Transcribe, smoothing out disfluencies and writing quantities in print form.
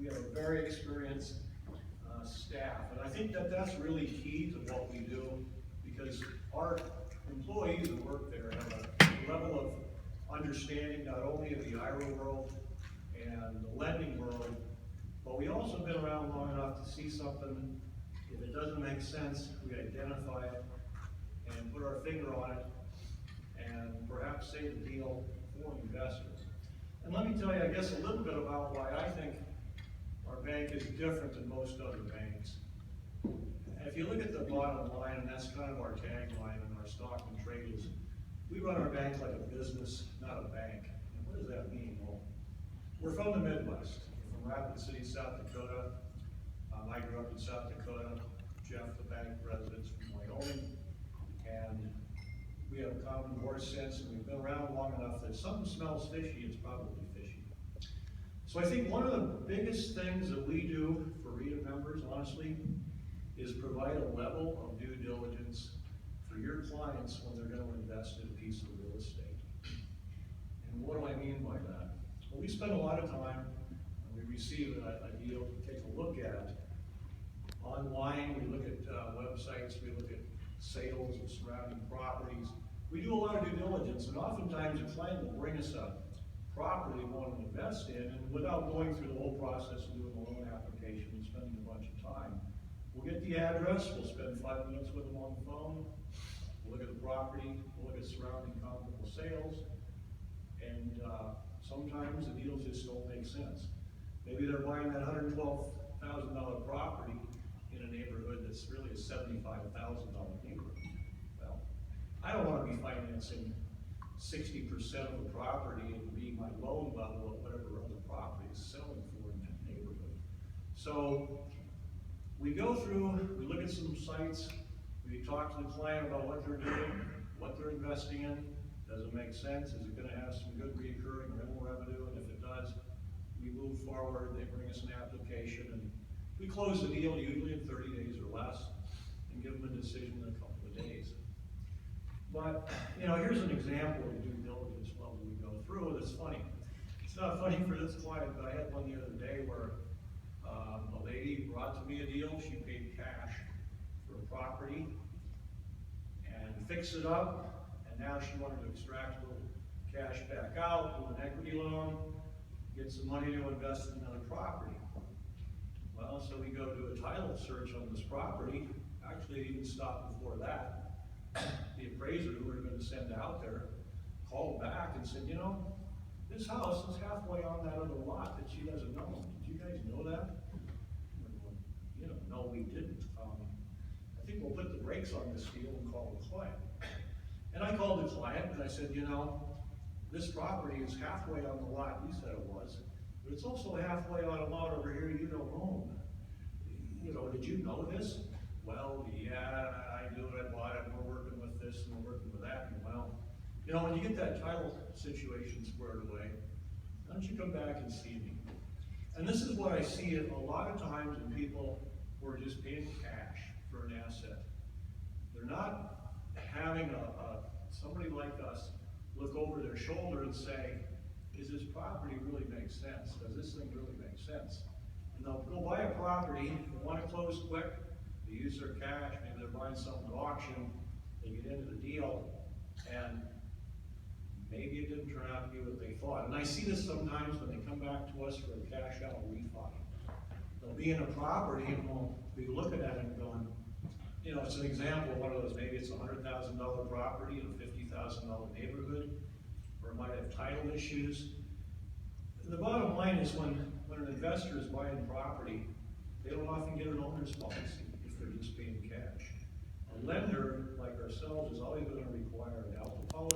We have a very experienced staff, and I think that that's really key to what we do, because our employees that work there have a level of understanding not only of the IRA world and the lending world, but we also been around long enough to see something. If it doesn't make sense, we identify it and put our finger on it and perhaps save the deal for investors. And let me tell you, I guess, a little bit about why I think our bank is different than most other banks. If you look at the bottom line, and that's kind of our tagline in our stock and trade, is we run our bank like a business, not a bank. And what does that mean? Well, we're from the Midwest. We're from Rapid City, South Dakota. I grew up in South Dakota. Jeff, the bank president's from Wyoming. And we have common horse sense, and we've been around long enough that if something smells fishy, it's probably fishy. So I think one of the biggest things that we do for Rita members, honestly, is provide a level of due diligence for your clients when they're going to invest in a piece of real estate. And what do I mean by that? Well, we spend a lot of time, when we receive a deal, to take a look at online. We look at websites, we look at sales of surrounding properties. We do a lot of due diligence, and oftentimes a client will bring us a property we want to invest in, and without going through the whole process of doing a loan application and spending a bunch of time, we'll get the address, we'll spend 5 minutes with them on the phone, we'll look at the property, we'll look at surrounding comparable sales, and sometimes the deals just don't make sense. Maybe they're buying that $112,000 property in a neighborhood that's really a $75,000 neighborhood. Well, I don't want to be financing 60% of the property and be my loan level at whatever other property is selling for in that neighborhood. So we go through, we look at some sites, we talk to the client about what they're doing, what they're investing in. Does it make sense? Is it going to have some good recurring rental revenue? And if it does, we move forward. They bring us an application, and we close the deal usually in 30 days or less and give them a decision in a couple of days. But, you know, here's an example of due diligence while we go through. It's funny. It's not funny for this client, but I had one the other day where a lady brought to me a deal. She paid cash for a property and fixed it up, and now she wanted to extract a little cash back out, do an equity loan, get some money to invest in another property. Well, so we go do a title search on this property. Actually, it even stopped before that. The appraiser who we were going to send out there called back and said, you know, this house is halfway on that other lot that she doesn't know. Did you guys know that? We're going, you know, no, we didn't. I think we'll put the brakes on this deal and call the client. And I called the client and I said, you know, this property is halfway on the lot you said it was, but it's also halfway on a lot over here you don't own. You know, did you know this? Well, yeah, I knew it, I bought it, we're working with this and we're working with that. And well, you know, when you get that title situation squared away, why don't you come back and see me? And this is what I see a lot of times in people who are just paying cash for an asset. They're not having somebody like us look over their shoulder and say, is this property really make sense? Does this thing really make sense? And they'll go buy a property, they want to close quick, they use their cash, maybe they're buying something at auction, they get into the deal, and maybe it didn't turn out to be what they thought. And I see this sometimes when they come back to us for a cash out refi. They'll be in a property and we'll be looking at it and going, you know, it's an example of one of those, maybe it's a $100,000 property in a $50,000 neighborhood, or it might have title issues. And the bottom line is when an investor is buying property, they don't often get an owner's policy if they're just paying cash. A lender like ourselves is always going to require an alpha policy.